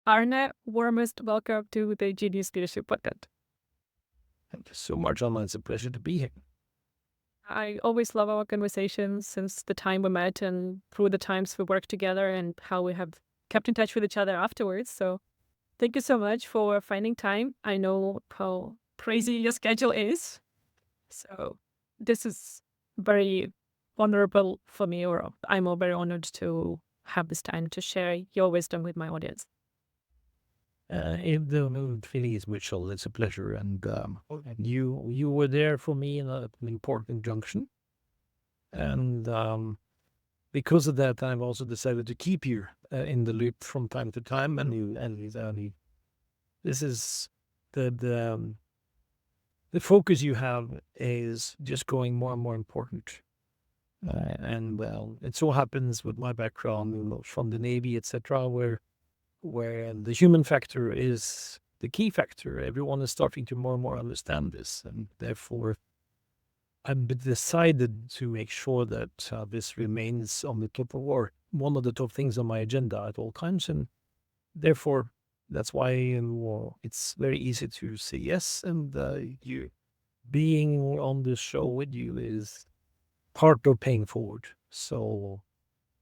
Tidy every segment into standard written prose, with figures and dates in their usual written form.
Arne, warmest welcome to the Genius Leadership Podcast. Thank you so much, Alma. It's a pleasure to be here. I always love our conversations since the time we met and through the times we worked together and how we have kept in touch with each other afterwards. So thank you so much for finding time. I know how crazy your schedule is. So this is very vulnerable for me, or I'm very honored to have this time to share your wisdom with my audience. In the feeling is mutual. It's a pleasure, and you were there for me in an important junction, and because of that, I've also decided to keep you in the loop from time to time. And this is the focus you have is just going more and more important. And well, it so happens with my background from the Navy, etc., where the human factor is the key factor. Everyone is starting to more and more understand this, and therefore I've decided to make sure that this remains on the top of, or one of the top things on my agenda at all times, and therefore that's why it's very easy to say yes, and you being on this show with you is part of paying forward. So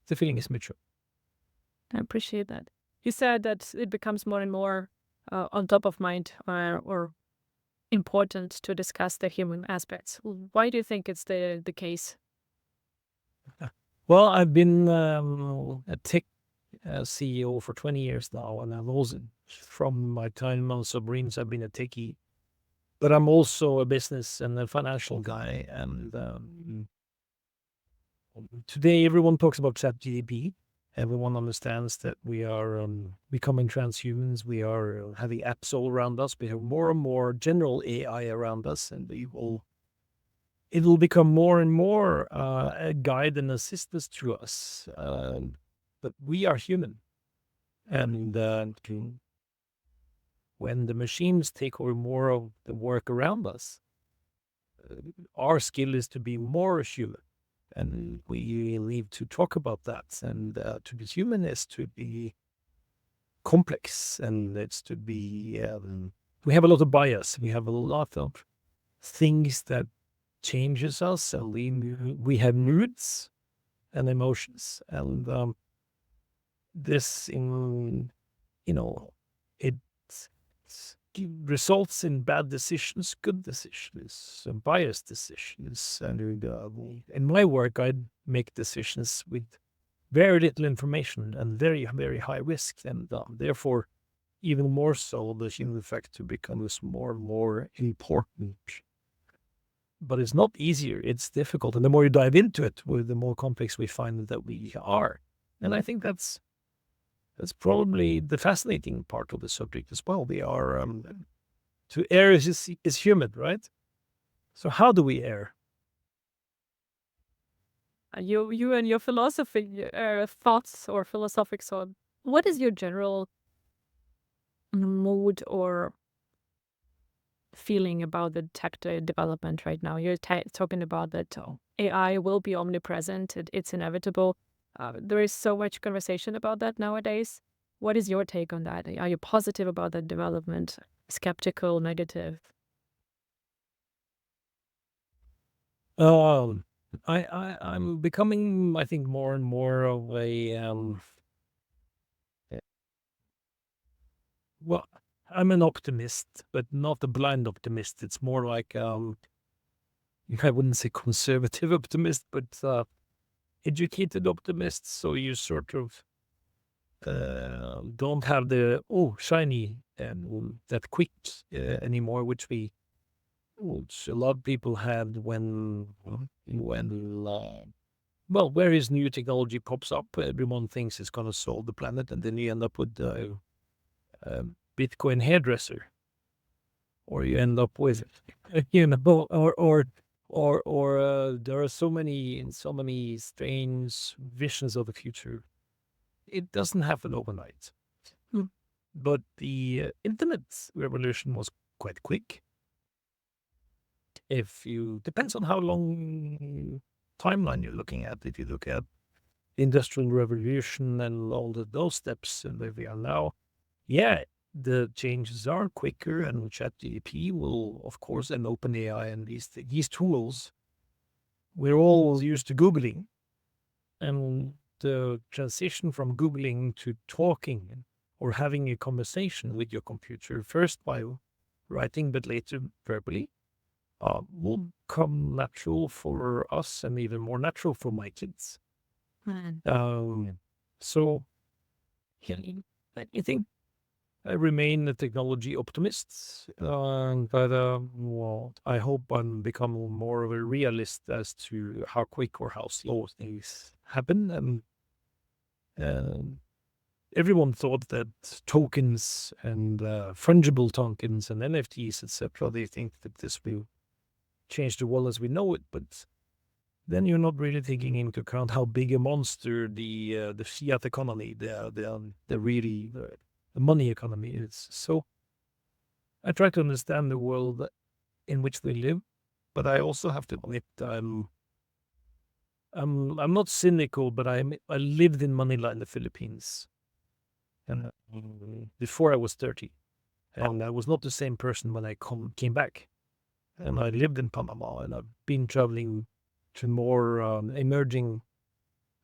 the feeling is mutual. I appreciate that. You said that it becomes more and more on top of mind or important to discuss the human aspects. Why do you think it's the case? Well, I've been a tech CEO for 20 years now, and I've also, from my time on submarines, I've been a techie. But I'm also a business and a financial guy, and today everyone talks about ChatGPT. Everyone understands that we are becoming transhumans. We are having apps all around us. We have more and more general AI around us, and it will become more and more a guide and assist us to us. But we are human, and when the machines take over more of the work around us, our skill is to be more human. And we need to talk about that. And to be human is to be complex, and it's to be, we have a lot of bias. We have a lot of things that changes us, and we have moods and emotions. And this, it results in bad decisions, good decisions, and biased decisions. And in my work, I make decisions with very little information and very, very high risk. And therefore, even more so, the human factor becomes more and more important. But it's not easier, it's difficult. And the more you dive into it, the more complex we find that we are. And I think that's probably the fascinating part of the subject as well. We are, to err is human, right? So how do we err? You and your philosophy, thoughts or philosophic thought. What is your general mood or feeling about the tech development right now? You're talking about that AI will be omnipresent. It's inevitable. There is so much conversation about that nowadays. What is your take on that? Are you positive about that development? Skeptical, negative? I'm becoming, I think, more and more of a well, I'm an optimist, but not a blind optimist. It's more like I wouldn't say conservative optimist, but educated optimist. So you sort of don't have the shiny and that quick anymore, which a lot of people had when whereas new technology pops up, everyone thinks it's going to solve the planet, and then you end up with Bitcoin hairdresser, or you end up with or there are so many strange visions of the future. It doesn't happen overnight. But the internet revolution was quite quick. Depends on how long timeline you're looking at. If you look at industrial revolution and all those steps and where we are now, yeah, the changes are quicker, and ChatGPT will, of course, and OpenAI and these tools, we're all used to Googling, and the transition from Googling to talking or having a conversation with your computer, first by writing, but later verbally, will come natural for us and even more natural for my kids. Man. So, yeah, I think I remain a technology optimist, but well, I hope I'm becoming more of a realist as to how quick or how slow things happen. And everyone thought that tokens and fungible tokens and NFTs, etc., they think that this will change the world as we know it, but then you're not really taking into account how big a monster the fiat economy, the money economy is. So I try to understand the world in which they live, but I also have to admit I'm not cynical, but I lived in Manila in the Philippines, and before I was 30, and I was not the same person when I came back. And I lived in Panama, and I've been traveling to more emerging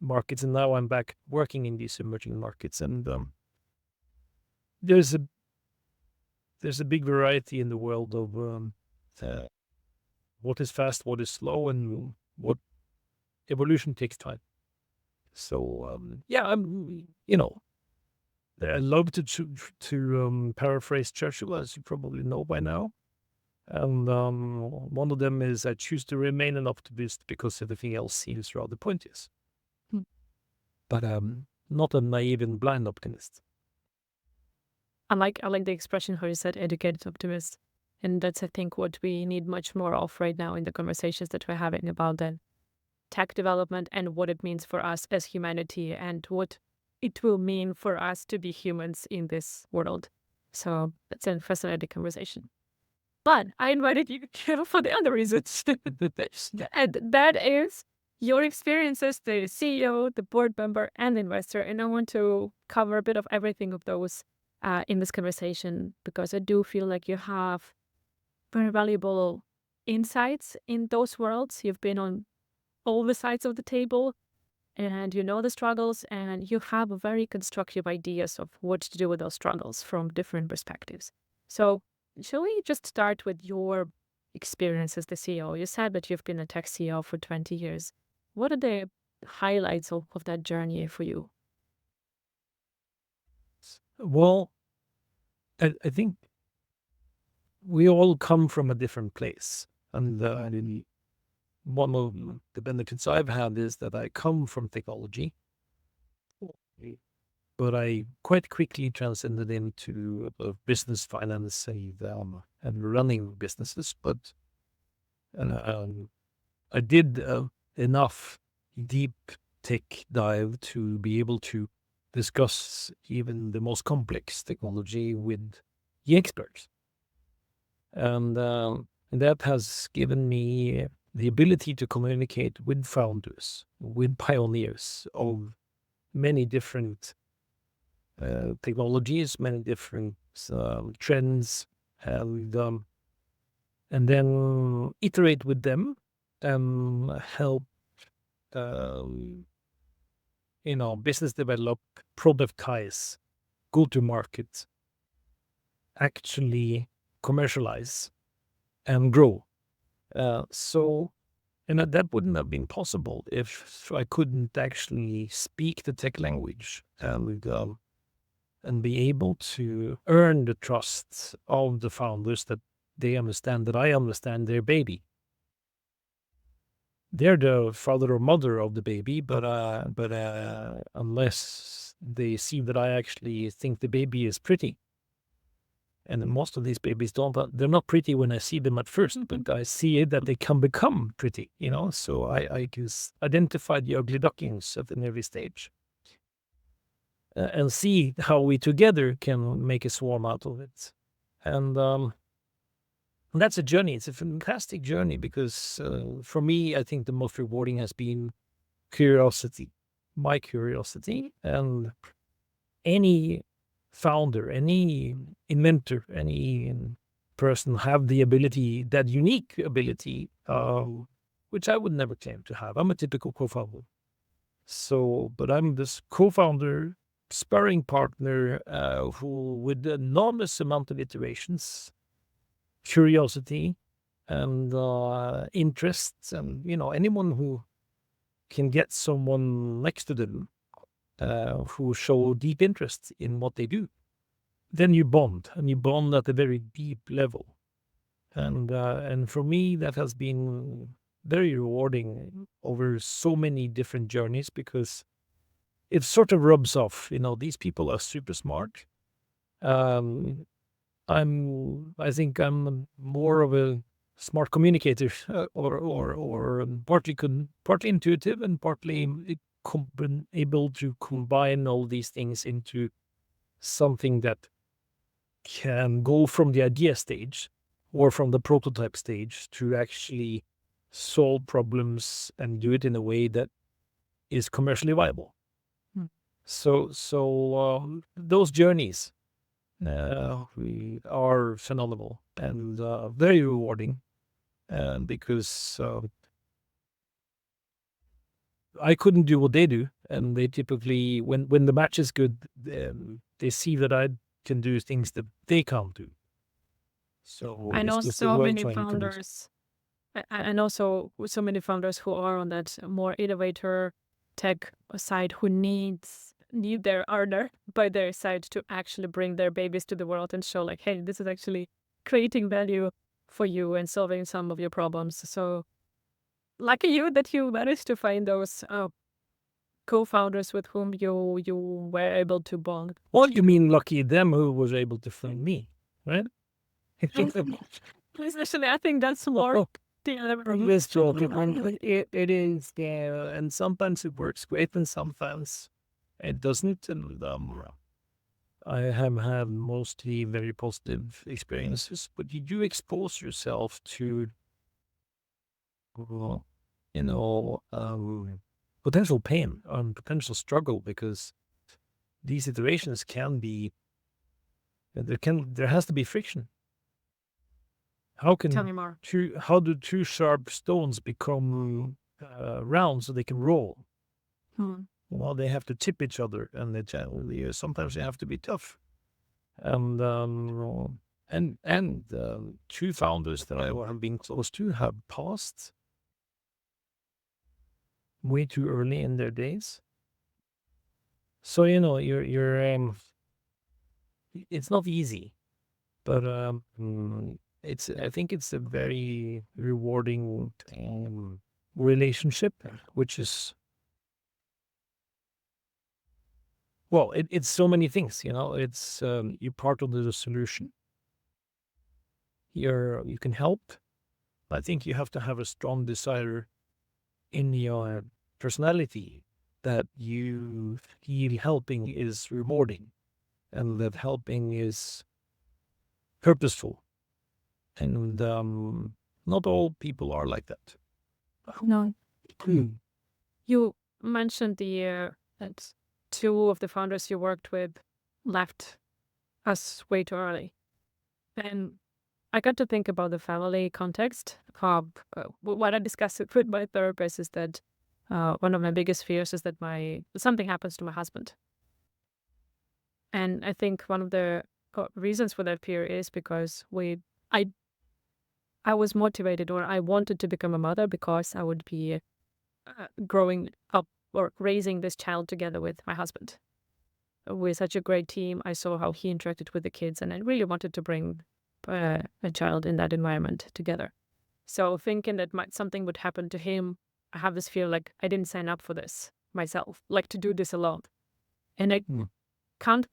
markets, and now I'm back working in these emerging markets. And there's a big variety in the world of uh, what is fast, what is slow, and what evolution takes time. So yeah, I love to paraphrase Churchill, as you probably know by now. And one of them is, I choose to remain an optimist because everything else seems rather pointless. Hmm. But not a naive and blind optimist. I like the expression how you said educated optimist. And that's, I think, what we need much more of right now in the conversations that we're having about the tech development and what it means for us as humanity and what it will mean for us to be humans in this world. So that's a fascinating conversation. But I invited you here for the other reasons. And that is your experience as the CEO, the board member, and investor. And I want to cover a bit of everything of those in this conversation because I do feel like you have very valuable insights in those worlds. You've been on all the sides of the table and you know the struggles and you have very constructive ideas of what to do with those struggles from different perspectives. So shall we just start with your experience as the CEO? You said that you've been a tech CEO for 20 years. What are the highlights of that journey for you? Well, I think we all come from a different place. And one of the benefits I've had is that I come from technology, but I quite quickly transcended into business finance and running businesses. But I did enough deep tech dive to be able to discuss even the most complex technology with the experts. And that has given me the ability to communicate with founders, with pioneers of many different technologies, many different trends, and then iterate with them and help business develop, productize, go to market, actually commercialize and grow. And that wouldn't have been possible if I couldn't actually speak the tech language and be able to earn the trust of the founders that they understand that I understand their baby. They're the father or mother of the baby, but unless they see that I actually think the baby is pretty, and most of these babies don't, they're not pretty when I see them at first, but I see it that they can become pretty, so I can identify the ugly ducklings at an early stage and see how we together can make a swarm out of it. And that's a journey. It's a fantastic journey because for me, I think the most rewarding has been curiosity, my curiosity. And any founder, any inventor, any person have the ability, that unique ability, which I would never claim to have. I'm a typical co-founder. So, but I'm this co-founder, sparring partner, who, with enormous amount of iterations, curiosity, and interests, and anyone who can get someone next to them who show deep interest in what they do, then you bond, and you bond at a very deep level. And for me, that has been very rewarding over so many different journeys, because it sort of rubs off. These people are super smart. Um, I think I'm more of a smart communicator, or partly intuitive and partly able to combine all these things into something that can go from the idea stage or from the prototype stage to actually solve problems and do it in a way that is commercially viable. Hmm. So those journeys we are phenomenal and very rewarding, because I couldn't do what they do, and they typically, when the match is good, they see that I can do things that they can't do. So I it's know just a so world many trying to produce. founders, and also so many founders who are on that more innovator tech side who need their Arne by their side to actually bring their babies to the world and show like, hey, this is actually creating value for you and solving some of your problems. So lucky you that you managed to find those co-founders with whom you were able to bond. Well, you mean lucky them who was able to find me, right? Especially, I think that's more the This job, it is, and sometimes it works great, and sometimes it doesn't. And I have had mostly very positive experiences, but you do expose yourself to, uh, potential pain and potential struggle, because these iterations can be, there has to be friction. Tell me more. How do two sharp stones become round so they can roll? Hmm. Well, they have to tip each other, and sometimes they have to be tough. And two founders that I have been close to have passed way too early in their days. So you're it's not easy, but I think it's a very rewarding relationship, which is, well, it's so many things. It's you're part of the solution. You can help. I think you have to have a strong desire in your personality that you feel helping is rewarding, and that helping is purposeful. And not all people are like that. No. Hmm. You mentioned that two of the founders you worked with left us way too early. And I got to think about the family context. What I discussed with my therapist is that one of my biggest fears is that something happens to my husband. And I think one of the reasons for that fear is because I was motivated, or I wanted to become a mother because I would be growing up or raising this child together with my husband. We're such a great team. I saw how he interacted with the kids, and I really wanted to bring a child in that environment together. So thinking that something would happen to him, I have this fear like I didn't sign up for this myself, like to do this alone. And I can't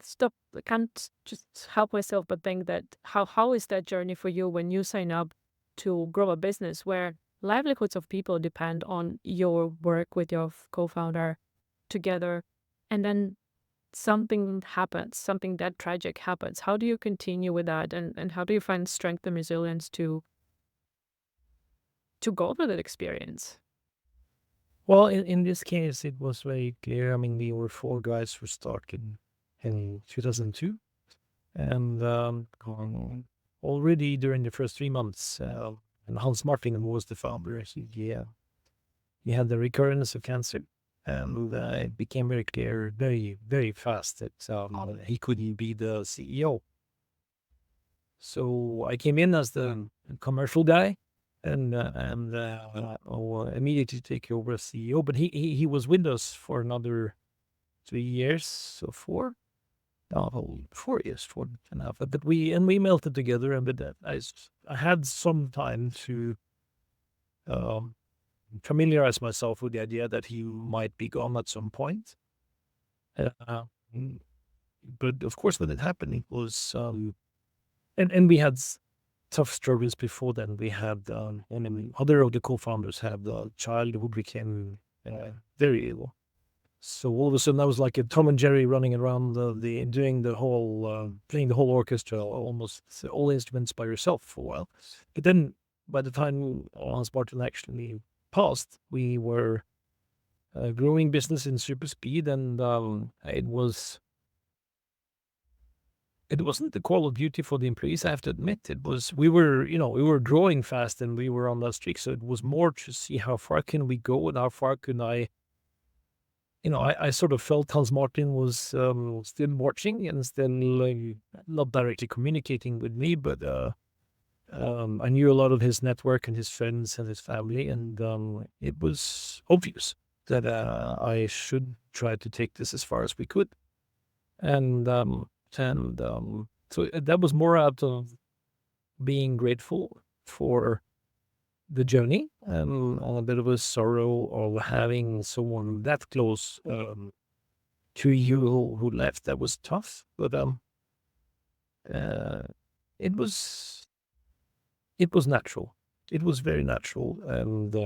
just help myself but think that how is that journey for you when you sign up to grow a business where livelihoods of people depend on your work with your co-founder together, and then something happens, something that tragic happens. How do you continue with that, and how do you find strength and resilience to go through that experience? Well, in this case, it was very clear. I mean, we were four guys who started in 2002. And already during the first 3 months, and Hans Martin, who was the founder, he had the recurrence of cancer. And it became very clear very, very fast that he couldn't be the CEO. So I came in as the commercial guy and immediately take over as CEO. But he was with us for another 3 years, so 4 years, 4.5. But we melted together, and with that, I had some time to um, familiarize myself with the idea that he might be gone at some point. Uh, mm, but of course, when it happened, it was and we had tough struggles before then. We had other of the co-founders had a child who became very ill. So all of a sudden, I was like a Tom and Jerry running around doing the whole playing the whole orchestra, almost all instruments by yourself for a while. But then, by the time Hans Martin actually passed, we were growing business in super speed, and it wasn't the call of duty for the employees. I have to admit, it was we were growing fast, and we were on that streak. So it was more to see how far can we go, and how far can I. I sort of felt Hans Martin was still watching and still not directly communicating with me, but I knew a lot of his network and his friends and his family, and it was obvious that I should try to take this as far as we could. And so that was more out of being grateful for the journey and a bit of a sorrow of having someone that close to you who left. That was tough, but uh, it was natural. It was very natural, and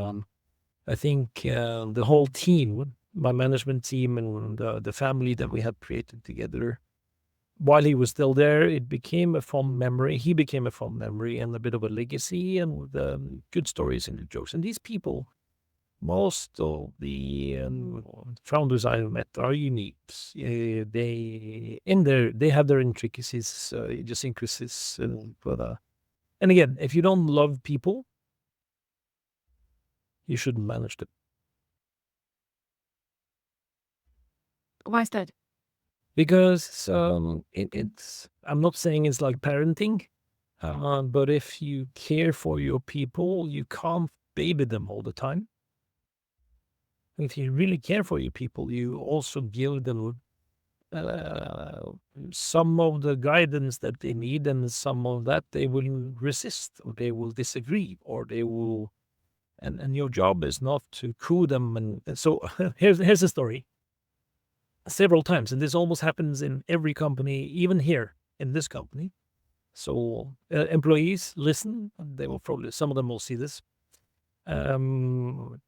I think the whole team, my management team, and the family that we had created together, while he was still there, it became a fond memory. He became a fond memory and a bit of a legacy, and with good stories and good jokes. And these people, most of the founders I met are unique. They have their intricacies, idiosyncrasies, and again, if you don't love people, you shouldn't manage them. Why is that? Because it's I'm not saying it's like parenting, but if you care for your people, you can't baby them all the time. If you really care for your people, you also give them some of the guidance that they need, and some of that they will resist, or they will disagree, or they will. And your job is not to coo them. And so here's a story. Several times, and this almost happens in every company, even here in this company. So employees listen. They will probably, some of them will see this. You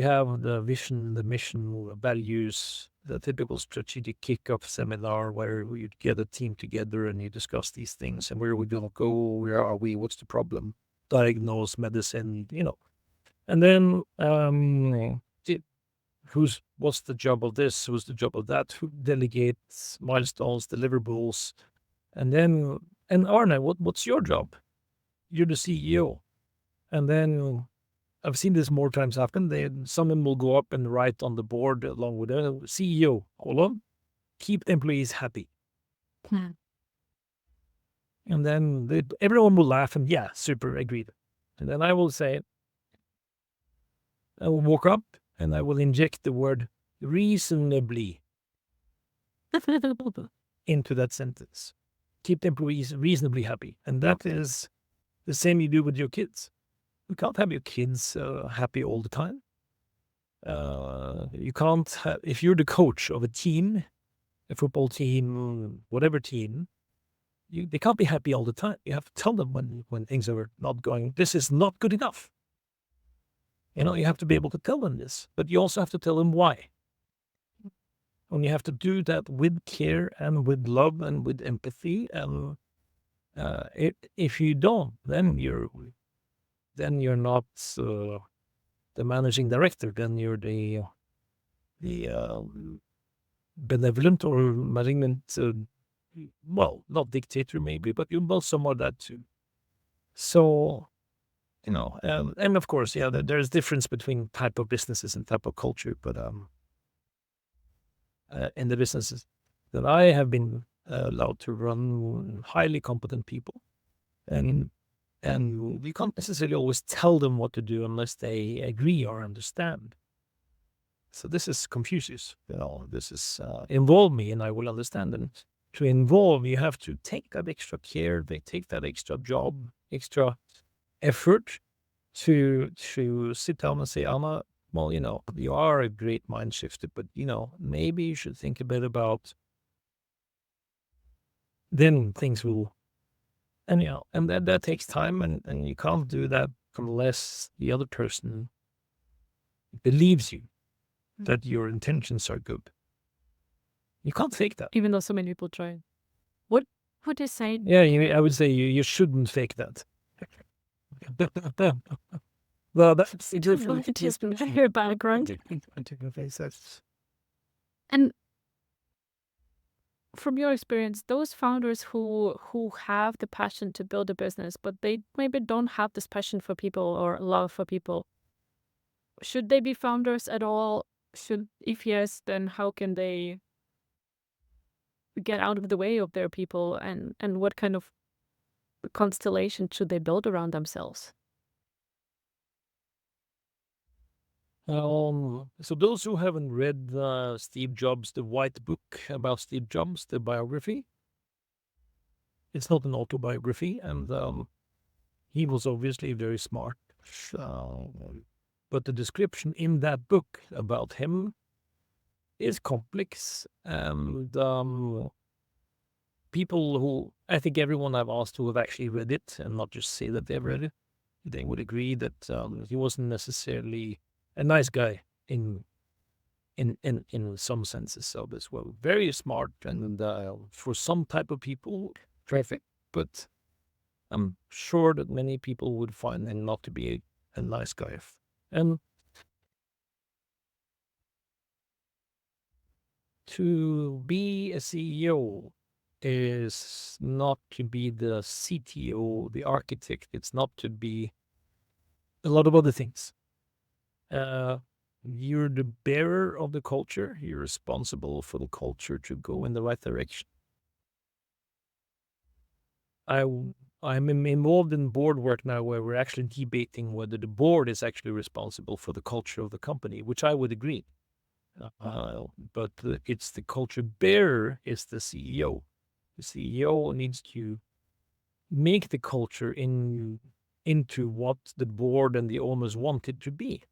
have the vision, the mission, the values, the typical strategic kickoff seminar where you get a team together and you discuss these things and where are we going to go, where are we, what's the problem, diagnose, medicine, and then what's the job of this, who's the job of that, who delegates, milestones, deliverables, and Arne, what's your job? You're the CEO. And then I've seen this more times happen. Someone will go up and write on the board along with the CEO, hold on, keep the employees happy. Hmm. And then everyone will laugh and yeah, super, agreed. And then I will say, I will walk up and I will inject the word reasonably into that sentence. Keep the employees reasonably happy. And that is the same you do with your kids. You can't have your kids happy all the time. You can't if you're the coach of a team, a football team, whatever team, they can't be happy all the time. You have to tell them when things are not going, this is not good enough. You have to be able to tell them this, but you also have to tell them why. And you have to do that with care and with love and with empathy. And if you don't, then you're not the managing director. Then you're the benevolent or malignant well, not dictator maybe, but you're both somewhat that too. So, and of course, yeah, there's difference between type of businesses and type of culture, but in the businesses that I have been allowed to run, highly competent people, and we can't necessarily always tell them what to do unless they agree or understand. So this is Confucius. This is involve me and I will understand. And to involve, you have to take that extra care, they take that extra job, extra effort to sit down and say, Anna, well, you are a great mind shifter, but maybe you should think a bit about, then things will, and that takes time, and you can't do that unless the other person believes you that your intentions are good. You can't fake that. Even though so many people try. What would you say? Yeah, I would say you shouldn't fake that. Well, that's Your background. And from your experience, those founders who have the passion to build a business, but they maybe don't have this passion for people or love for people, should they be founders at all? If yes, then how can they get out of the way of their people, and what kind of constellation should they build around themselves? So those who haven't read Steve Jobs, the white book about Steve Jobs, the biography, it's not an autobiography, and he was obviously very smart. But the description in that book about him is complex, and people who, I think everyone I've asked who have actually read it and not just say that they've read it, they would agree that he wasn't necessarily a nice guy in some senses of as well. Very smart, and for some type of people, perfect. But I'm sure that many people would find him not to be a nice guy. And to be a CEO is not to be the CTO, the architect. It's not to be a lot of other things. You're the bearer of the culture. You're responsible for the culture to go in the right direction. I'm involved in board work now where we're actually debating whether the board is actually responsible for the culture of the company, which I would agree. But it's the culture bearer is the CEO. The CEO needs to make the culture into what the board and the owners want it to be.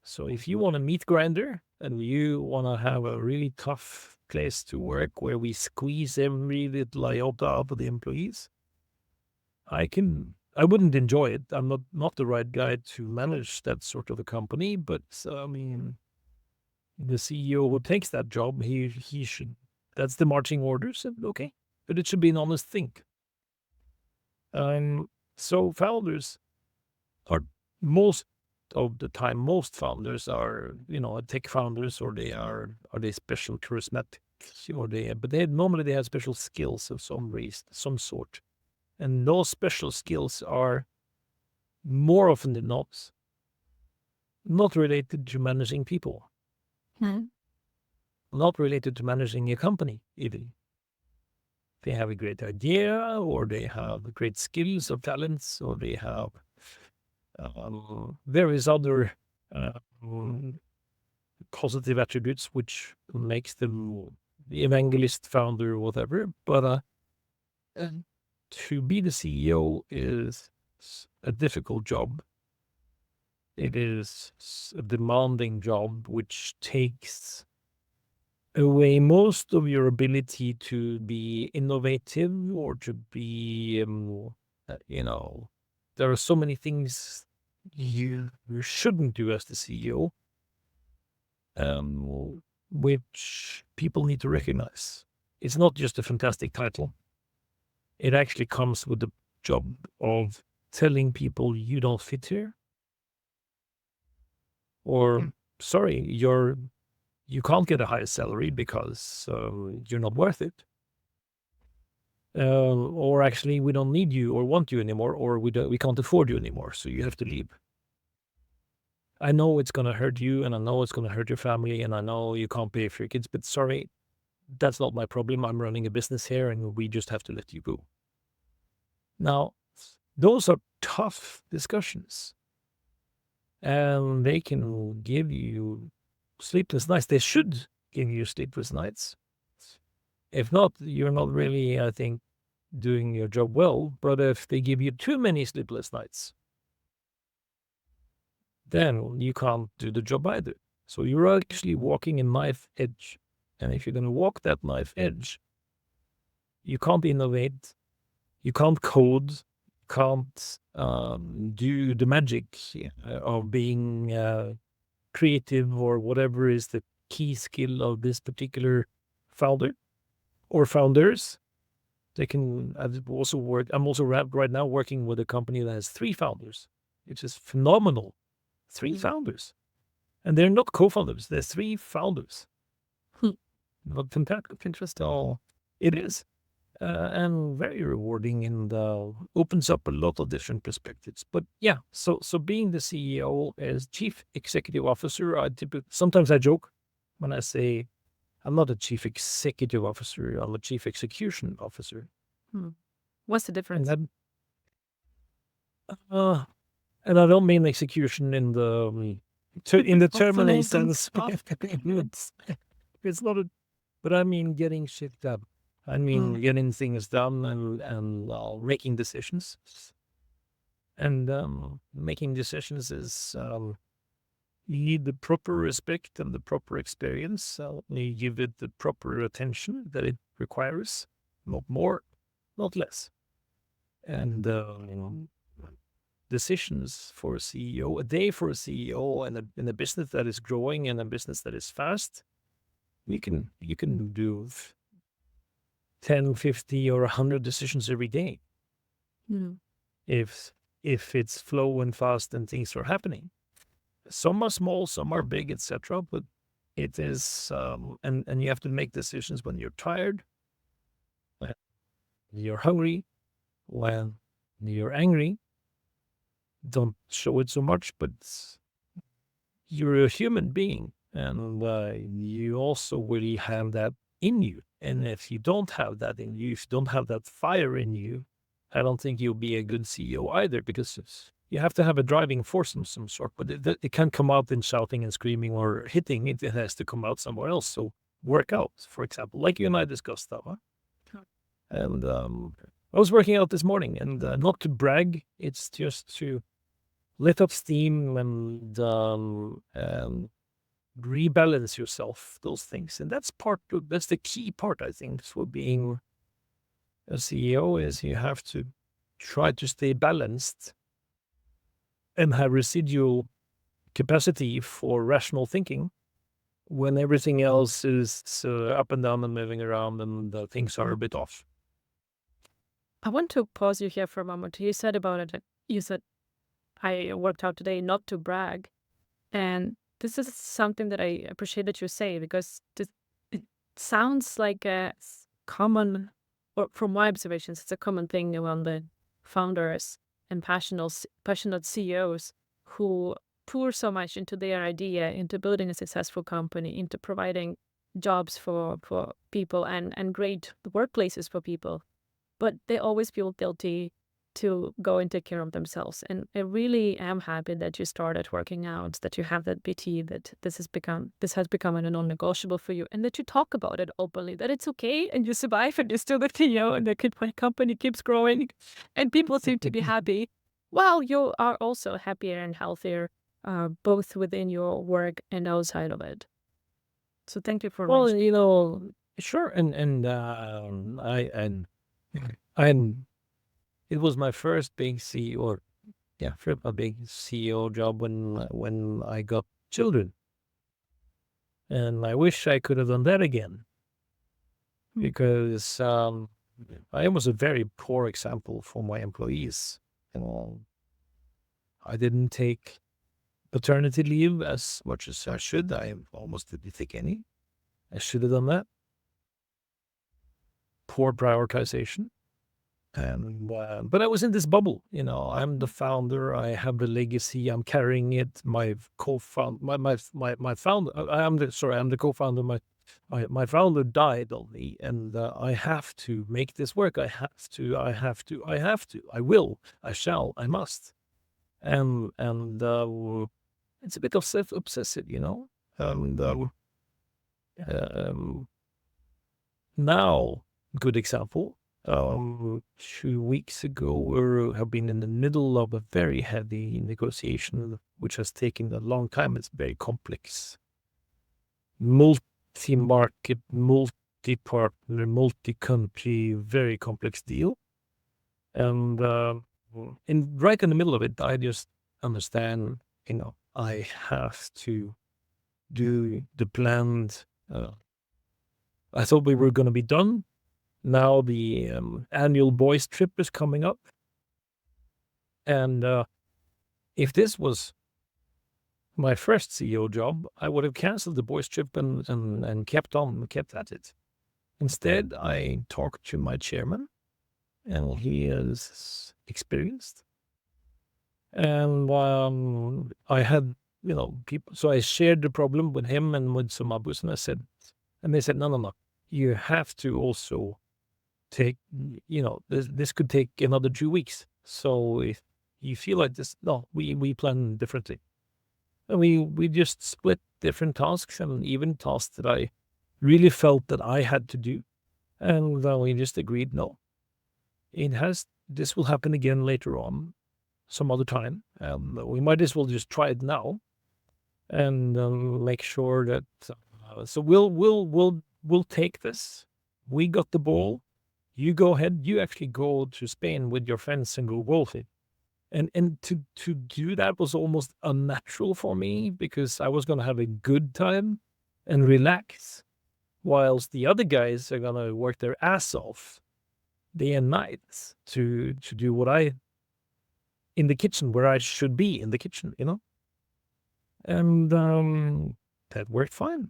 So if you want a meat grinder and you want to have a really tough place to work where we squeeze every little iota out of the employees, I wouldn't enjoy it. I'm not the right guy to manage that sort of a company, but I mean, the CEO who takes that job, he should, that's the marching orders, and okay, but it should be an honest thing. So founders are most of the time, most founders are, tech founders, or are they special charismatic, but normally they have special skills of some sort. And those special skills are more often than not related to managing people, not related to managing a company even. They have a great idea, or they have great skills or talents, or they have various other positive attributes which makes them the evangelist, founder, whatever. But to be the CEO is a difficult job. It is a demanding job which takes away most of your ability to be innovative or to be, there are so many things you shouldn't do as the CEO, which people need to recognize. It's not just a fantastic title. It actually comes with the job of telling people you don't fit here, or sorry, you can't get a higher salary because you're not worth it. or actually we don't need you or want you anymore, or we can't afford you anymore, so you have to leave. I know it's going to hurt you, and I know it's going to hurt your family, and I know you can't pay for your kids, but sorry, that's not my problem. I'm running a business here, and we just have to let you go. Now, those are tough discussions, and they can give you sleepless nights. They should give you sleepless nights. If not, you're not really, I think, doing your job well. But if they give you too many sleepless nights, then you can't do the job either. So you're actually walking a knife edge. And if you're going to walk that knife edge, you can't innovate, you can't code, you can't do the magic of being creative or whatever is the key skill of this particular founder or founders. They can also work. I'm also right now working with a company that has 3 founders, which is phenomenal. 3 founders. And they're not co-founders. They're 3 founders. Not fantastic. Interesting. So it is. And very rewarding, and opens up a lot of different perspectives. But yeah, so being the CEO as chief executive officer, sometimes I joke when I say I'm not a chief executive officer, I'm a chief execution officer. What's the difference? And and I don't mean execution in the terminal sense. It's not a, but I mean getting shit done. I mean getting things done and making decisions. And making decisions is you need the proper respect and the proper experience. You give it the proper attention that it requires, not more, not less. And decisions for a CEO, a day for a CEO in a business that is growing and a business that is fast, you can do 10, 50, or 100 decisions every day. If it's flow and fast and things are happening. Some are small, some are big, etc. But it is, and you have to make decisions when you're tired, when you're hungry, when you're angry. Don't show it so much, but you're a human being, and you also really have that in you. And if you don't have that in you, if you don't have that fire in you, I don't think you'll be a good CEO either, because you have to have a driving force of some sort, but it can't come out in shouting and screaming or hitting. It has to come out somewhere else. So work out, for example, like you and I discussed, Tava. And I was working out this morning, and not to brag, it's just to let up steam and rebalance yourself, those things. And that's the key part, I think, for being a CEO, is you have to try to stay balanced and have residual capacity for rational thinking when everything else is up and down and moving around and things are a bit off. I want to pause you here for a moment. You said about it, you said, I worked out today not to brag. And this is something that I appreciate that you say, because it sounds like a common, or from my observations, it's a common thing among the founders and passionate CEOs who pour so much into their idea, into building a successful company, into providing jobs for people and great workplaces for people. But they always feel guilty to go and take care of themselves. And I really am happy that you started working out, that you have that BT, that this has become a non-negotiable for you, and that you talk about it openly, that it's okay and you survive and you're still the CEO and the company keeps growing and people seem to be happy. While you are also happier and healthier, both within your work and outside of it. So thank you for Sure. And it was my first big CEO, a big CEO job when I got children. And I wish I could have done that again, because I was a very poor example for my employees. I didn't take paternity leave as much as I should. I almost didn't take any. I should have done that. Poor prioritization. But I was in this bubble, I'm the founder, I have the legacy, I'm carrying it. My co-founder, my founder, I'm the co-founder. My founder died on me, and I have to make this work. I will, I shall, I must. And it's a bit of self-obsessive, And um, now, good example. 2 weeks ago, we have been in the middle of a very heavy negotiation, which has taken a long time. It's very complex, multi-market, multi-partner, multi-country, very complex deal. And right in the middle of it, I just understand, I have to do the planned. I thought we were going to be done. Now the annual boys trip is coming up. And if this was my first CEO job, I would have canceled the boys trip and kept at it. Instead, I talked to my chairman, and he is experienced. And I had, people. So I shared the problem with him and with some others, and they said, no, you have to also take, this could take another 2 weeks. So if you feel like this, no, we plan differently. And we just split different tasks, and even tasks that I really felt that I had to do. And we just agreed, no, this will happen again later on, some other time. We might as well just try it now and make sure that, so we'll take this. We got the ball. You go ahead. You actually go to Spain with your friends and go golfing. And to do that was almost unnatural for me, because I was going to have a good time and relax, whilst the other guys are going to work their ass off day and night to do what in the kitchen, where I should be in the kitchen, And that worked fine.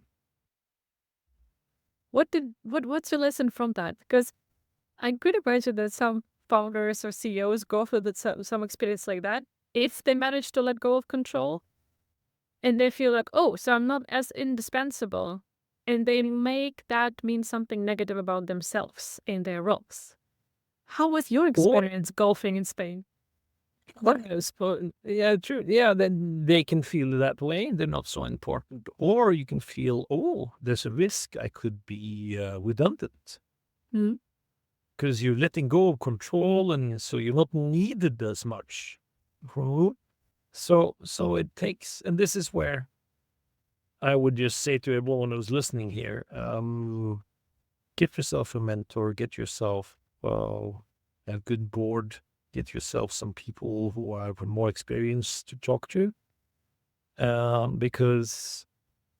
What's your lesson from that? Because I could imagine that some founders or CEOs go through some experience like that if they manage to let go of control, and they feel like, oh, so I'm not as indispensable, and they make that mean something negative about themselves in their roles. How was your experience golfing in Spain? Yeah, true. Yeah, then they can feel that way. They're not so important. Or you can feel, oh, there's a risk I could be redundant. Because you're letting go of control, and so you're not needed as much. So it takes, and this is where I would just say to everyone who's listening here, get yourself a mentor, get yourself a good board, get yourself some people who are more experienced to talk to, because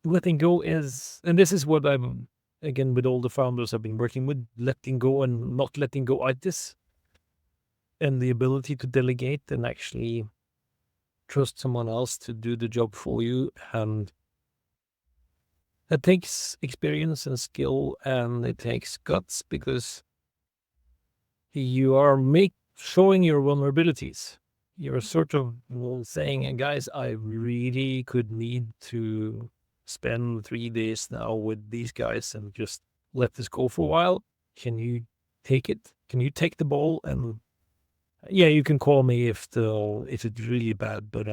letting go is, and this is what I'm, again, with all the founders I've been working with, letting go and not letting go itis, and the ability to delegate and actually trust someone else to do the job for you. And it takes experience and skill, and it takes guts, because you are showing your vulnerabilities. You're sort of saying, guys, I really could need to spend 3 days now with these guys and just let this go for a while. Can you take it? Can you take the ball? And yeah, you can call me if it's really bad, but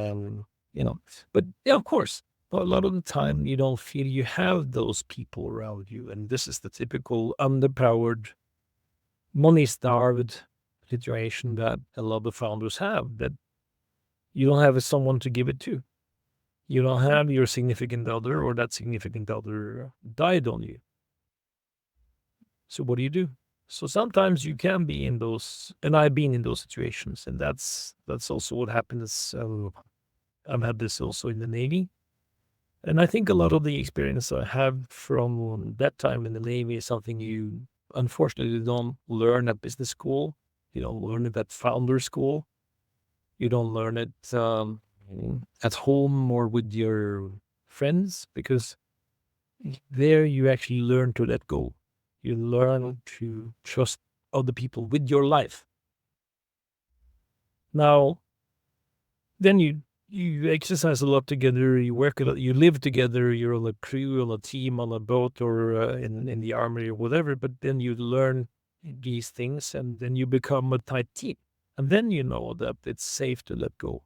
but yeah, of course, a lot of the time you don't feel you have those people around you, and this is the typical underpowered, money-starved situation that a lot of founders have, that you don't have someone to give it to. You don't have your significant other, or that significant other died on you. So what do you do? So sometimes you can be in those, and I've been in those situations, and that's also what happens. I've had this also in the Navy. And I think a lot of the experience I have from that time in the Navy is something you unfortunately don't learn at business school. You don't learn it at founder school. You don't learn it at home or with your friends, because there you actually learn to let go. You learn to trust other people with your life. Now, then you exercise a lot together, you work a lot, you live together, you're on a crew, on a team, on a boat, or in the army or whatever, but then you learn these things and then you become a tight team. And then you know that it's safe to let go.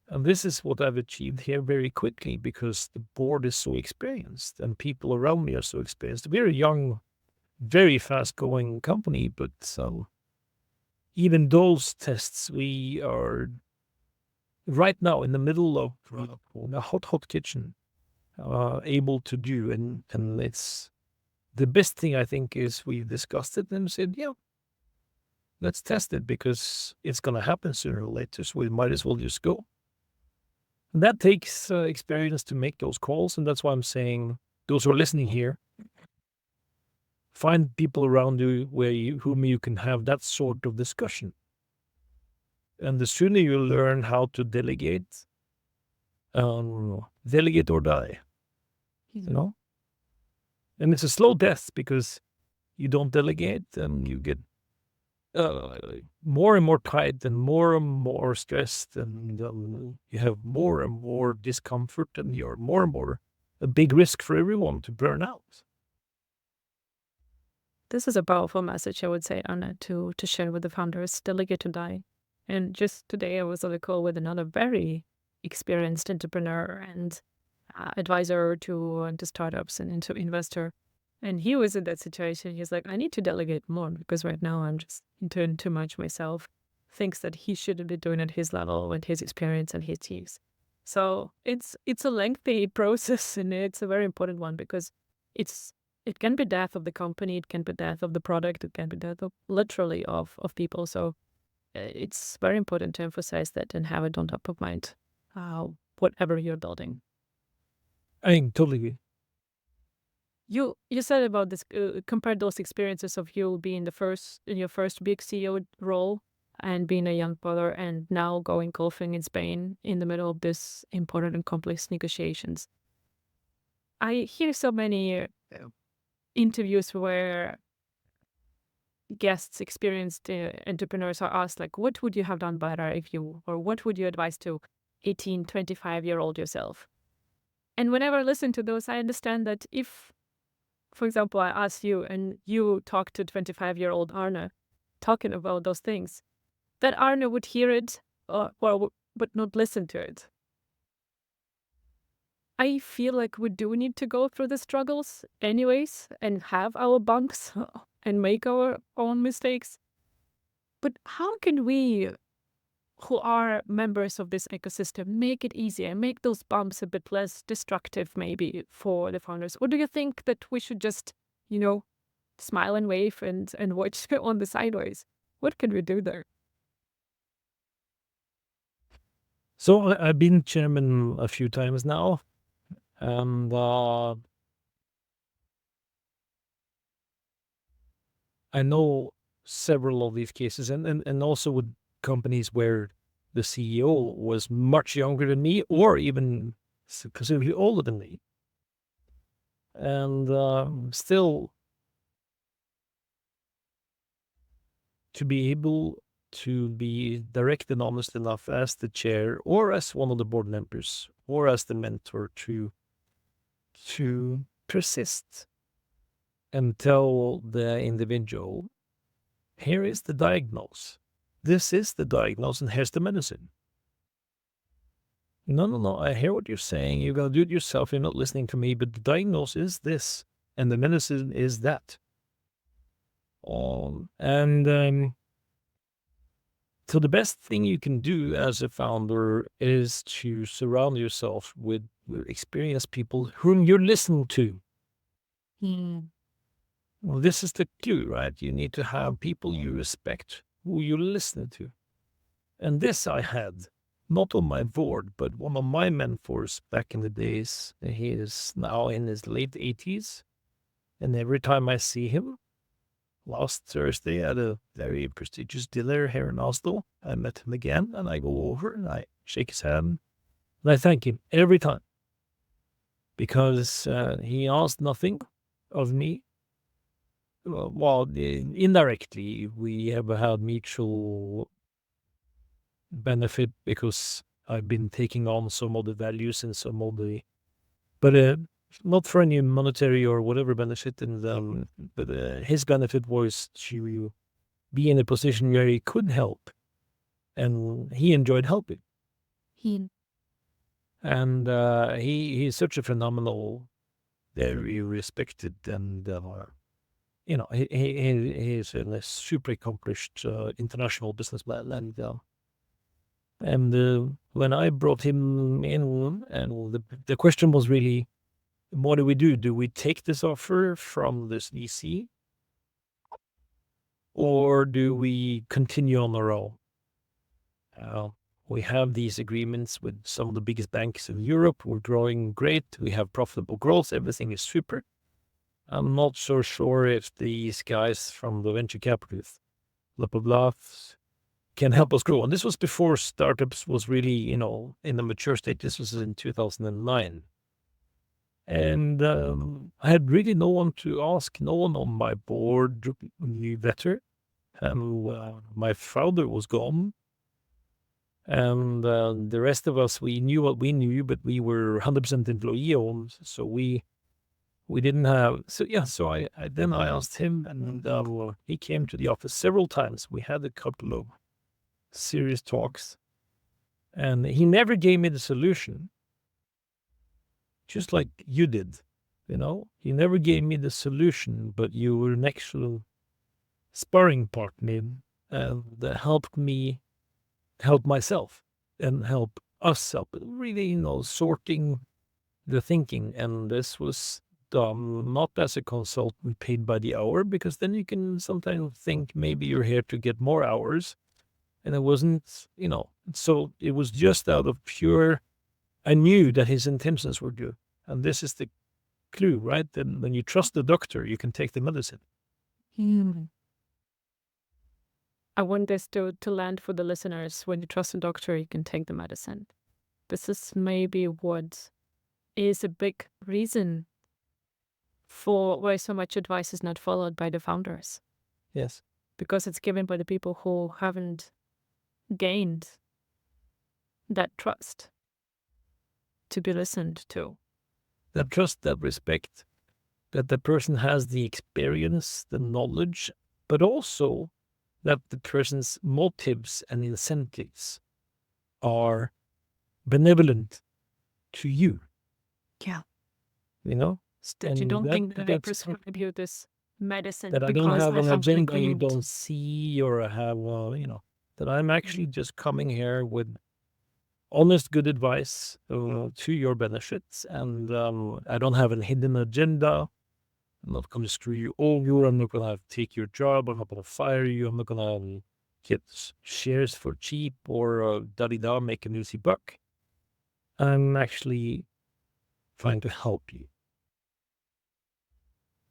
And this is what I've achieved here very quickly because the board is so experienced and people around me are so experienced. We're a young, very fast going company, but even those tests we are right now in the middle of a hot kitchen able to do. And it's the best thing I think is we discussed it and said, yeah, let's test it because it's going to happen sooner or later. So we might as well just go. And that takes experience to make those calls. And that's why I'm saying those who are listening here, find people around you whom you can have that sort of discussion. And the sooner you learn how to delegate, delegate or die, you know? And it's a slow death because you don't delegate and you get more and more tight and more stressed and you have more and more discomfort and you're more and more a big risk for everyone to burn out. This is a powerful message, I would say, Anna, to share with the founders. Delegate to die. And just today, I was on a call with another very experienced entrepreneur and advisor to startups and into investor. And he was in that situation. He's like, I need to delegate more because right now I'm just into too much myself. Thinks that he shouldn't be doing at his level with his experience and his teams. So it's a lengthy process and it's a very important one because it can be death of the company, it can be death of the product, it can be death of literally of people. So it's very important to emphasize that and have it on top of mind, whatever you're building. I mean, totally. You said about this, compared those experiences of you being in your first big CEO role and being a young father and now going golfing in Spain in the middle of this important and complex negotiations. I hear so many interviews where guests, experienced entrepreneurs are asked, like, what would you have done better or what would you advise to 18, 25-year-old yourself? And whenever I listen to those, I understand that if, for example, I ask you and you talk to 25-year-old Arne talking about those things, that Arne would hear it but not listen to it. I feel like we do need to go through the struggles anyways and have our bumps and make our own mistakes. But how can we, who are members of this ecosystem, make it easier, make those bumps a bit less destructive maybe for the founders? Or do you think that we should just, smile and wave and watch on the sideways? What can we do there? So I've been chairman a few times now, and I know several of these cases, and also with companies where the CEO was much younger than me, or even considerably older than me, and still to be able to be direct and honest enough as the chair, or as one of the board members, or as the mentor to persist and tell the individual, here is the diagnosis. This is the diagnosis, and here's the medicine. No, I hear what you're saying. You gotta do it yourself. You're not listening to me, but the diagnosis is this, and the medicine is that. And so the best thing you can do as a founder is to surround yourself with experienced people whom you're listening to. Well, this is the clue, right? You need to have people you respect, who you listen to. And this I had, not on my board, but one of my mentors back in the days. He is now in his late 80s. And every time I see him, last Thursday at a very prestigious dinner here in Oslo, I met him again and I go over and I shake his hand and I thank him every time because he asked nothing of me. Well, indirectly, we have had mutual benefit because I've been taking on some of the values and some of the, but not for any monetary or whatever benefit. And but his benefit was to be in a position where he could help, and he enjoyed helping. And he's such a phenomenal, very respected, and he's a super accomplished international businessman. And when I brought him in, and the question was really, what do we do? Do we take this offer from this VC, or do we continue on our own? We have these agreements with some of the biggest banks in Europe. We're growing great. We have profitable growth. Everything is super. I'm not so sure if these guys from the venture capitalists, blah, blah, blah, can help us grow. And this was before startups was really, in the mature state. This was in 2009. And I had really no one to ask, no one on my board knew better. My father was gone. And the rest of us, we knew what we knew, but we were 100% employee owned. So we didn't have, so I then I asked him, and he came to the office several times. We had a couple of serious talks, and he never gave me the solution, just like you did. He never gave me the solution, but you were an actual sparring partner that helped me help myself and help us help, really, sorting the thinking. And this was done not as a consultant paid by the hour, because then you can sometimes think maybe you're here to get more hours. And it wasn't, so it was just out of pure, I knew that his intentions were good. And this is the clue, right? Then when you trust the doctor, you can take the medicine. I want this to land for the listeners. When you trust a doctor, you can take the medicine. This is maybe what is a big reason for why so much advice is not followed by the founders. Yes. Because it's given by the people who haven't gained that trust to be listened to. That trust, that respect, that the person has the experience, the knowledge, but also that the person's motives and incentives are benevolent to you. Yeah. And you don't think that I prescribe this medicine that I don't have an agenda you don't see, or I have, that I'm actually just coming here with honest, good advice to your benefits. And I don't have a hidden agenda. I'm not going to screw you over. I'm not going to take your job. I'm not going to fire you. I'm not going to get shares for cheap or da-di-da, make an easy buck. I'm actually trying to help you.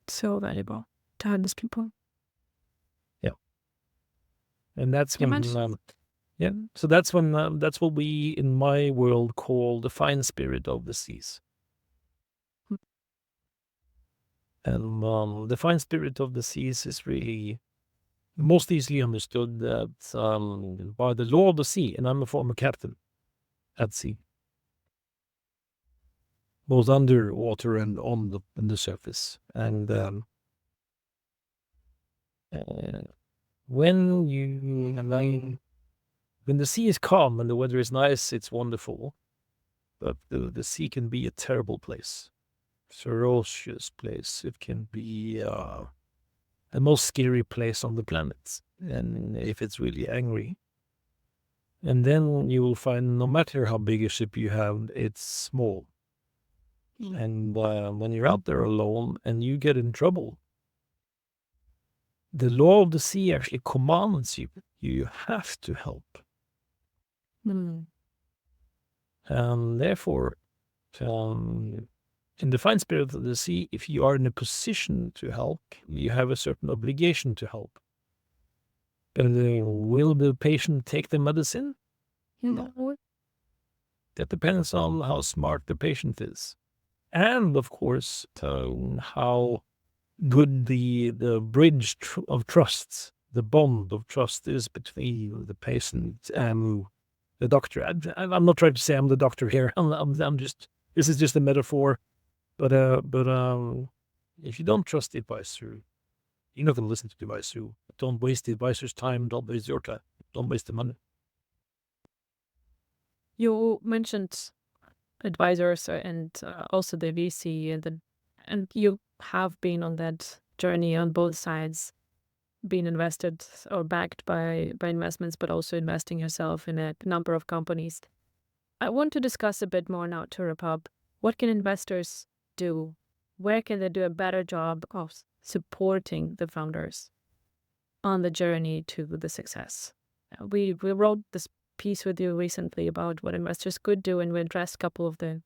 So valuable to have these people. Yeah. And that's when, so that's when, that's what we in my world call the fine spirit of the seas. And the fine spirit of the seas is really most easily understood that by the law of the sea, and I'm a former captain at sea, both underwater and on the surface. And when the sea is calm and the weather is nice, it's wonderful. But the sea can be a terrible place, ferocious place. It can be the most scary place on the planet, and if it's really angry. And then you will find no matter how big a ship you have, it's small. And when you're out there alone and you get in trouble, the law of the sea actually commands you. You have to help. And therefore, in the fine spirit of the sea, if you are in a position to help, you have a certain obligation to help. And will the patient take the medicine? No. That depends on how smart the patient is. And of course, how good the bridge of trust, the bond of trust is between the patient and the doctor. I'm not trying to say I'm the doctor here. I'm just, this is just a metaphor. But if you don't trust the advisor, you're not going to listen to the advisor. Don't waste the advisor's time. Don't waste your time. Don't waste the money. You mentioned advisors and also the VC, and you have been on that journey on both sides, being invested or backed by investments, but also investing yourself in a number of companies. I want to discuss a bit more now to wrap up. What can investors do? Where can they do a better job of supporting the founders on the journey to the success? We wrote this piece with you recently about what investors could do, and we addressed a couple of the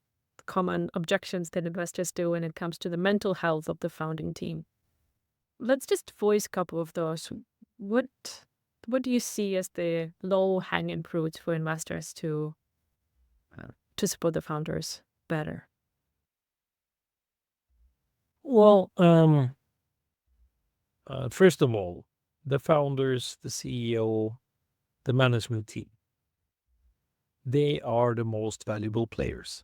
common objections that investors do when it comes to the mental health of the founding team. Let's just voice a couple of those. What do you see as the low-hanging fruits for investors to support the founders better? Well, first of all, the founders, the CEO, the management team, they are the most valuable players.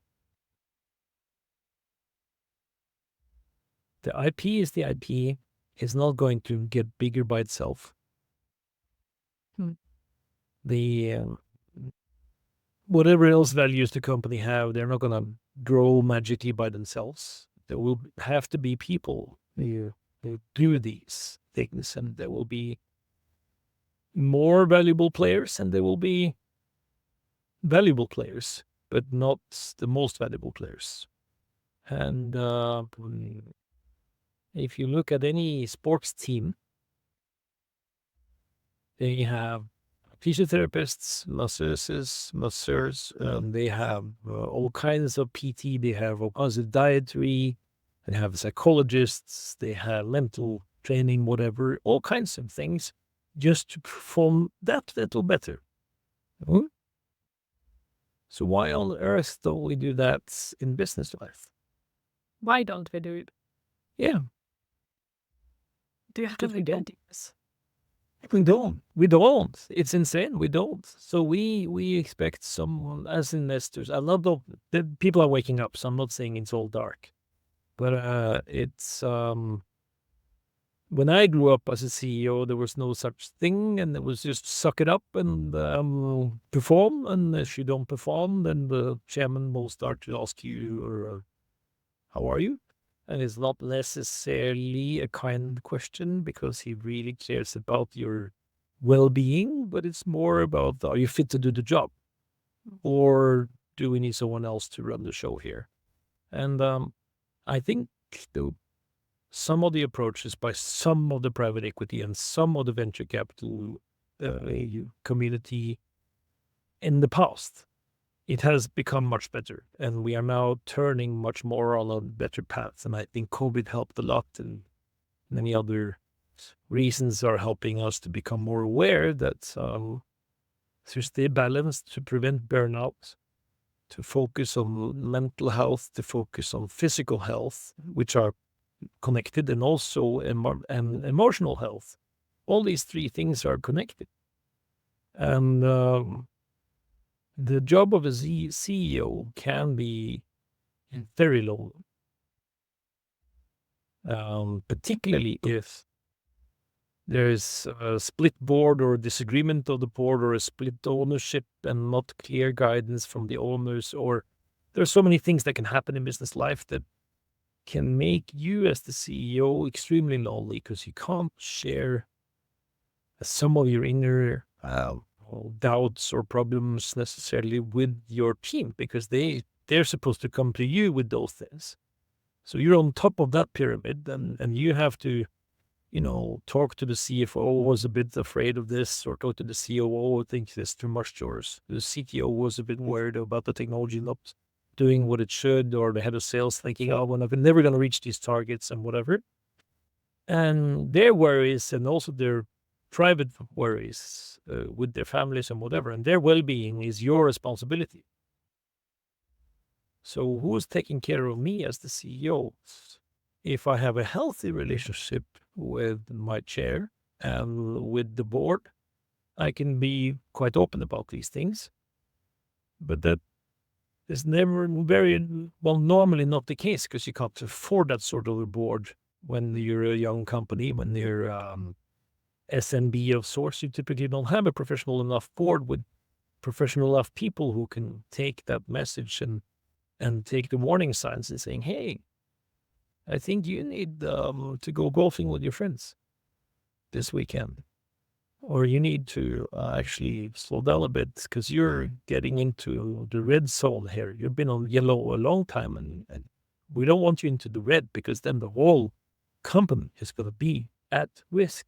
The IP is the IP. It's not going to get bigger by itself. The whatever else values the company have, they're not going to grow magically by themselves. There will have to be people who do these things, and there will be more valuable players, and there will be valuable players, but not the most valuable players. And if you look at any sports team, they have physiotherapists, masseurs, they have all kinds of PT, they have all kinds of dietary, they have psychologists, they have mental training, whatever, all kinds of things just to perform that little better. So why on earth don't we do that in business life? Why don't we do it? Yeah. Do you have any ideas? We don't. It's insane. We don't. So we expect someone as investors. A lot of the people are waking up. So I'm not saying it's all dark, but it's when I grew up as a CEO, there was no such thing, and it was just suck it up and perform. And if you don't perform, then the chairman will start to ask you, "How are you?" And it's not necessarily a kind question because he really cares about your well-being, but it's more about, are you fit to do the job? Or do we need someone else to run the show here? And I think some of the approaches by some of the private equity and some of the venture capital community in the past, it has become much better, and we are now turning much more on a better path. And I think COVID helped a lot, and many other reasons are helping us to become more aware that to stay balanced, to prevent burnout, to focus on mental health, to focus on physical health, which are connected, and also emotional health. All these three things are connected. And the job of a CEO can be very lonely, particularly if there's a split board or a disagreement of the board or a split ownership and not clear guidance from the owners. Or there's so many things that can happen in business life that can make you as the CEO extremely lonely because you can't share some of your inner doubts or problems necessarily with your team, because they're supposed to come to you with those things. So you're on top of that pyramid, and you have to, talk to the CFO who's a bit afraid of this, or talk to the COO who thinks it's too much chores. The CTO was a bit worried about the technology not doing what it should, or the head of sales thinking, oh, well, I'm never going to reach these targets and whatever. And their worries, and also their private worries with their families and whatever, and their well-being is your responsibility. So who's taking care of me as the CEO? If I have a healthy relationship with my chair and with the board, I can be quite open about these things. But that is never normally not the case, because you can't afford that sort of a board when you're a young company. When you're SMB of sorts, you typically don't have a professional enough board with professional enough people who can take that message and take the warning signs and saying, hey, I think you need to go golfing with your friends this weekend. Or you need to actually slow down a bit, because you're getting into the red zone here. You've been on yellow a long time, and we don't want you into the red, because then the whole company is going to be at risk.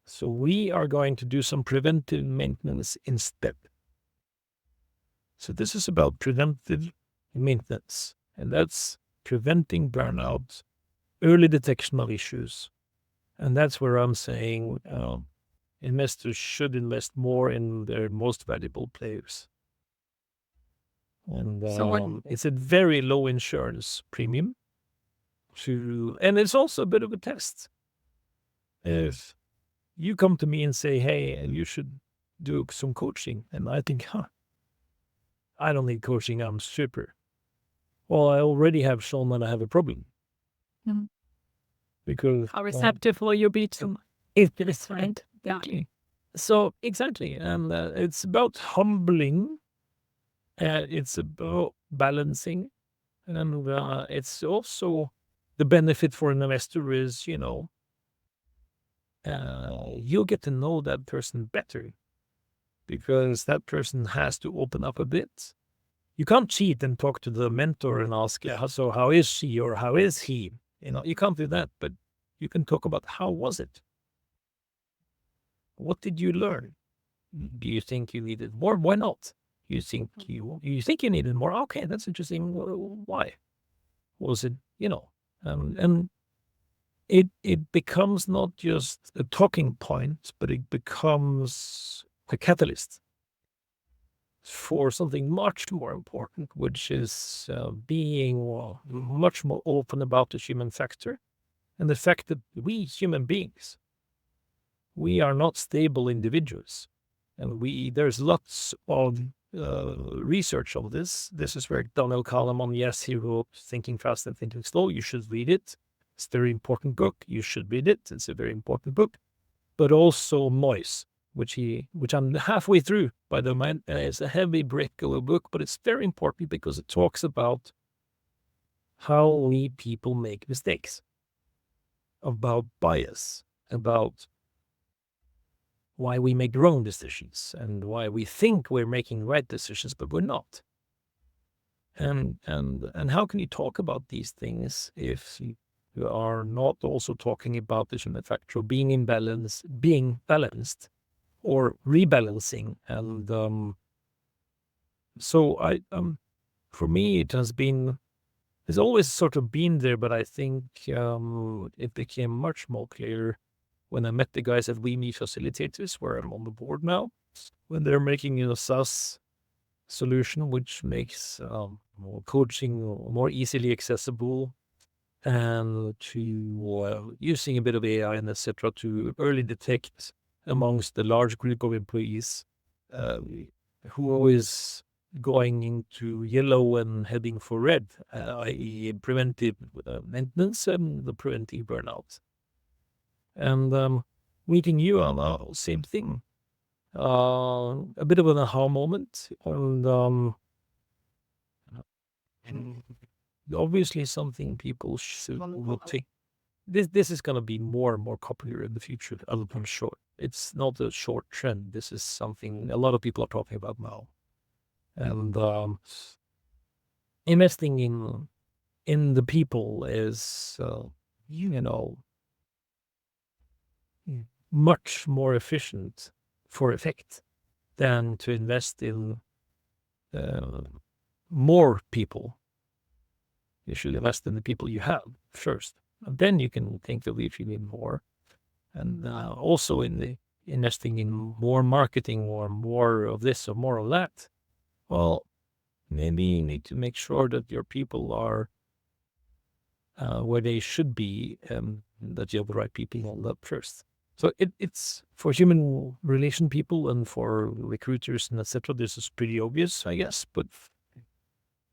So we are going to do some preventive maintenance instead. So this is about preventive maintenance, and that's preventing burnout, early detection of issues. And that's where I'm saying investors should invest more in their most valuable players. And it's a very low insurance premium and it's also a bit of a test. If you come to me and say, hey, you should do some coaching, and I think, I don't need coaching, I'm super. Well, I already have shown that I have a problem. Mhm. Because How receptive will you be to it? Right? Yeah. So exactly, and it's about humbling. It's about balancing, and it's also the benefit for an investor is, you'll get to know that person better, because that person has to open up a bit. You can't cheat and talk to the mentor and ask, so how is she or how is he? You can't do that, but you can talk about how was it? What did you learn? Do you think you needed more? Why not? You think you needed more? Okay, that's interesting. Why? Was it, and it becomes not just a talking point, but it becomes a catalyst for something much more important, which is being much more open about the human factor, and the fact that we human beings, we are not stable individuals. And there's lots of research on this. This is where Daniel Kahneman, yes, he wrote Thinking Fast and Thinking Slow. You should read it. It's a very important book. You should read it. It's a very important book. But also Moyes, which I'm halfway through, by the way. It's a heavy brick of a book, but it's very important because it talks about how we people make mistakes, about bias, about why we make wrong decisions, and why we think we're making right decisions, but we're not. And how can you talk about these things if you are not also talking about the human factor of being balanced, or rebalancing? And so for me, it's always sort of been there, but I think it became much more clear when I met the guys at We Meet Facilitators, where I'm on the board now, when they're making a SaaS solution which makes more coaching more easily accessible, and to using a bit of AI and etc. to early detect amongst the large group of employees who is going into yellow and heading for red, i.e. preventive maintenance and the preventive burnout. And meeting you, same thing. A bit of an aha moment, and obviously something people will take. This is going to be more and more popular in the future. I'm sure it's not a short trend. This is something a lot of people are talking about now, and investing in the people is, much more efficient for effect than to invest in more people. You should invest in the people you have first, and then you can think of if you need more. And also in investing in more marketing, or more of this or more of that. Well, maybe you need to make sure that your people are where they should be, that you have the right people lined up first. So it's for human relation people and for recruiters and etc. This is pretty obvious, I guess, but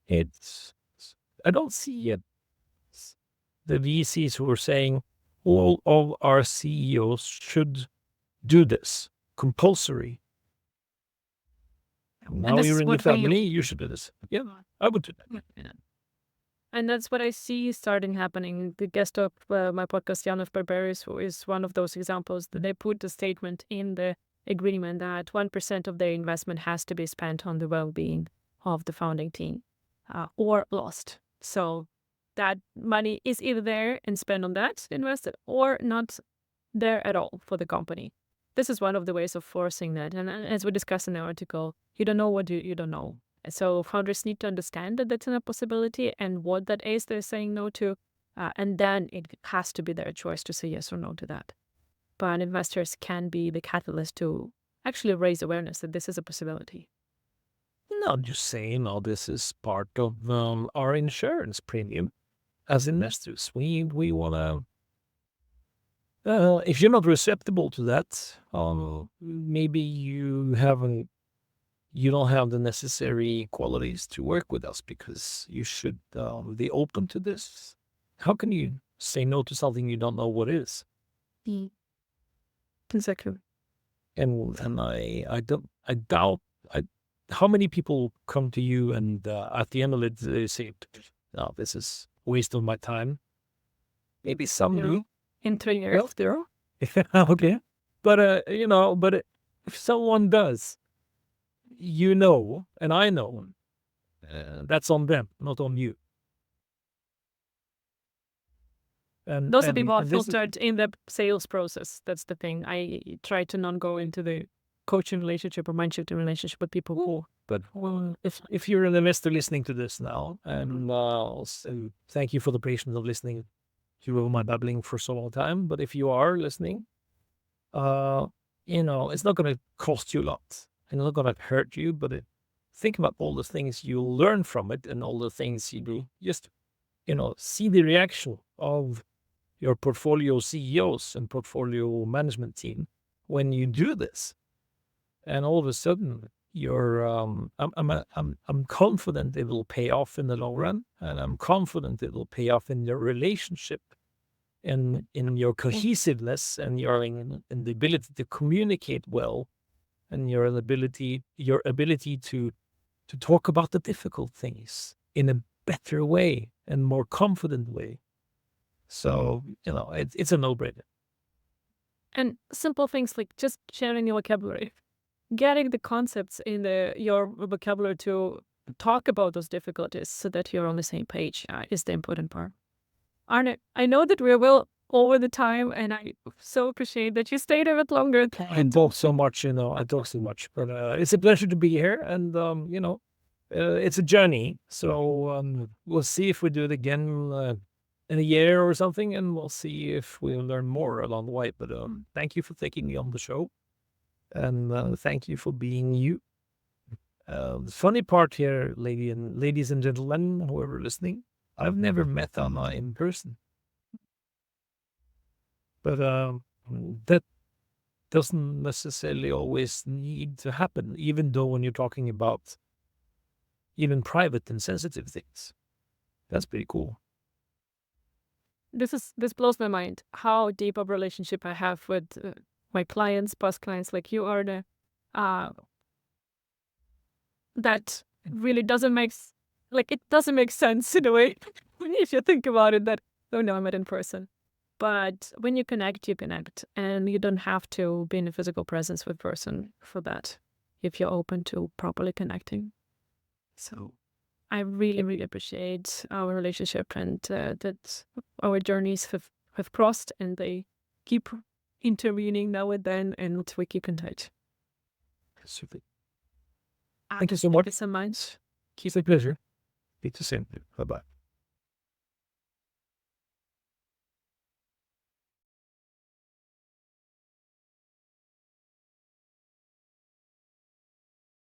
it's I don't see yet the VCs who are saying all of our CEOs should do this compulsory. And Now this you're is in the what we family, you should do this. Yeah, I would do that. Yeah. And that's what I see starting happening. The guest of my podcast, Jan of Barbaris, who is one of those examples, that they put the statement in the agreement that 1% of their investment has to be spent on the well-being of the founding team or lost. So that money is either there and spent on that invested or not there at all for the company. This is one of the ways of forcing that. And as we discussed in the article, you don't know what you don't know. So founders need to understand that that's a possibility and what that is they're saying no to. And then it has to be their choice to say yes or no to that. But investors can be the catalyst to actually raise awareness that this is a possibility. Not just saying, oh, this is part of our insurance premium. As investors, we want to if you're not receptible to that, maybe you don't have the necessary qualities to work with us because you should be open to this. How can you say no to something you don't know what is? Exactly. And I doubt how many people come to you and at the end of it they say, "No, this is a waste of my time." Maybe some do. In 3 years. Well, there are. Okay. But, but if someone does, and I know, that's on them, not on you. And those are people are and this is- filtered in the sales process. That's the thing. I try to not go into the coaching relationship or mind-shifting relationship with people who. But if you're an investor listening to this now, and so thank you for the patience of listening to my babbling for so long time. But if you are listening, it's not going to cost you a lot, and it's not going to hurt you. But think about all the things you'll learn from it, and all the things you do. Just see the reaction of your portfolio CEOs and portfolio management team when you do this, and all of a sudden you're I'm confident it will pay off in the long run, and I'm confident it will pay off in your relationship and in your cohesiveness and in the ability to communicate well, and your ability to talk about the difficult things in a better way and more confident way. So it's a no-brainer. And simple things like just sharing your vocabulary, getting the concepts in your vocabulary to talk about those difficulties so that you're on the same page is the important part. Arne, I know that we're well over the time, and I so appreciate that you stayed a bit longer. I talk so much, but it's a pleasure to be here, and it's a journey. So we'll see if we do it again in a year or something, and we'll see if we'll learn more along the way. But thank you for taking me on the show, and thank you for being you. The funny part here, ladies and gentlemen, whoever listening, I've never met Anna in person, but that doesn't necessarily always need to happen, even though when you're talking about even private and sensitive things. That's pretty cool. This blows my mind how deep of a relationship I have with my clients, past clients like you, Arne. That really doesn't make sense in a way if you think about it. That I met in person, but when you connect, and you don't have to be in a physical presence with person for that if you're open to properly connecting. So I really, really appreciate our relationship, and that our journeys have crossed, and they keep intervening now and then, and we keep in touch. Super. Thank you so much. Thank you so much. It's a pleasure. It's the same. Bye-bye.